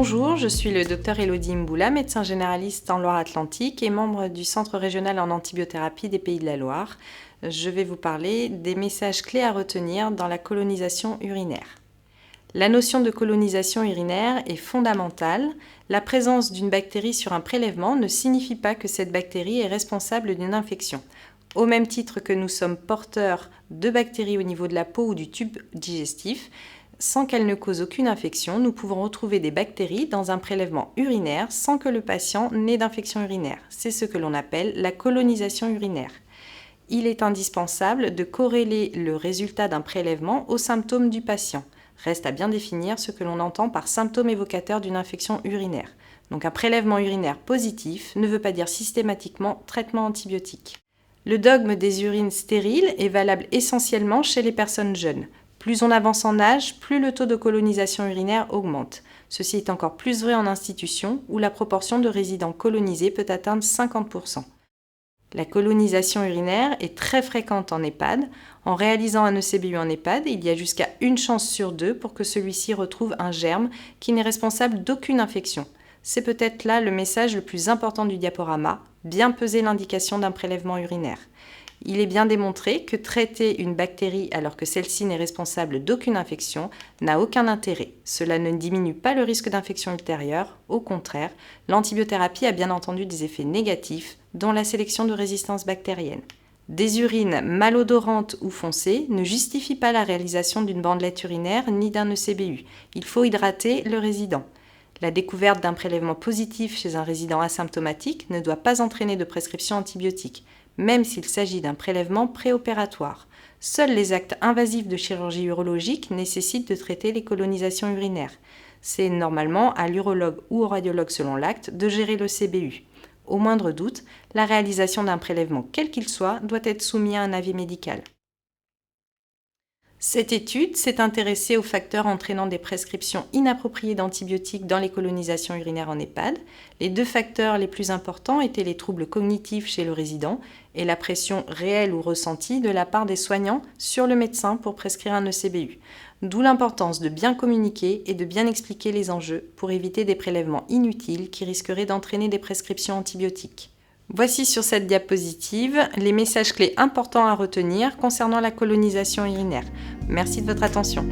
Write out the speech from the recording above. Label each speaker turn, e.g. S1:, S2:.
S1: Bonjour, je suis le Dr Elodie Mboula, médecin généraliste en Loire-Atlantique et membre du Centre régional en antibiothérapie des Pays de la Loire. Je vais vous parler des messages clés à retenir dans la colonisation urinaire. La notion de colonisation urinaire est fondamentale. La présence d'une bactérie sur un prélèvement ne signifie pas que cette bactérie est responsable d'une infection. Au même titre que nous sommes porteurs de bactéries au niveau de la peau ou du tube digestif, sans qu'elles ne causent aucune infection, nous pouvons retrouver des bactéries dans un prélèvement urinaire sans que le patient n'ait d'infection urinaire. C'est ce que l'on appelle la colonisation urinaire. Il est indispensable de corréler le résultat d'un prélèvement aux symptômes du patient. Reste à bien définir ce que l'on entend par symptômes évocateurs d'une infection urinaire. Donc un prélèvement urinaire positif ne veut pas dire systématiquement traitement antibiotique. Le dogme des urines stériles est valable essentiellement chez les personnes jeunes. Plus on avance en âge, plus le taux de colonisation urinaire augmente. Ceci est encore plus vrai en institution, où la proportion de résidents colonisés peut atteindre 50%. La colonisation urinaire est très fréquente en EHPAD. En réalisant un ECBU en EHPAD, il y a jusqu'à une chance sur 2 pour que celui-ci retrouve un germe qui n'est responsable d'aucune infection. C'est peut-être là le message le plus important du diaporama, bien peser l'indication d'un prélèvement urinaire. Il est bien démontré que traiter une bactérie alors que celle-ci n'est responsable d'aucune infection n'a aucun intérêt. Cela ne diminue pas le risque d'infection ultérieure. Au contraire, l'antibiothérapie a bien entendu des effets négatifs, dont la sélection de résistance bactérienne. Des urines malodorantes ou foncées ne justifient pas la réalisation d'une bandelette urinaire ni d'un ECBU. Il faut hydrater le résident. La découverte d'un prélèvement positif chez un résident asymptomatique ne doit pas entraîner de prescription antibiotique, même s'il s'agit d'un prélèvement préopératoire. Seuls les actes invasifs de chirurgie urologique nécessitent de traiter les colonisations urinaires. C'est normalement à l'urologue ou au radiologue selon l'acte de gérer le CBU. Au moindre doute, la réalisation d'un prélèvement quel qu'il soit doit être soumise à un avis médical. Cette étude s'est intéressée aux facteurs entraînant des prescriptions inappropriées d'antibiotiques dans les colonisations urinaires en EHPAD. Les deux facteurs les plus importants étaient les troubles cognitifs chez le résident et la pression réelle ou ressentie de la part des soignants sur le médecin pour prescrire un ECBU. D'où l'importance de bien communiquer et de bien expliquer les enjeux pour éviter des prélèvements inutiles qui risqueraient d'entraîner des prescriptions antibiotiques. Voici sur cette diapositive les messages clés importants à retenir concernant la colonisation urinaire. Merci de votre attention.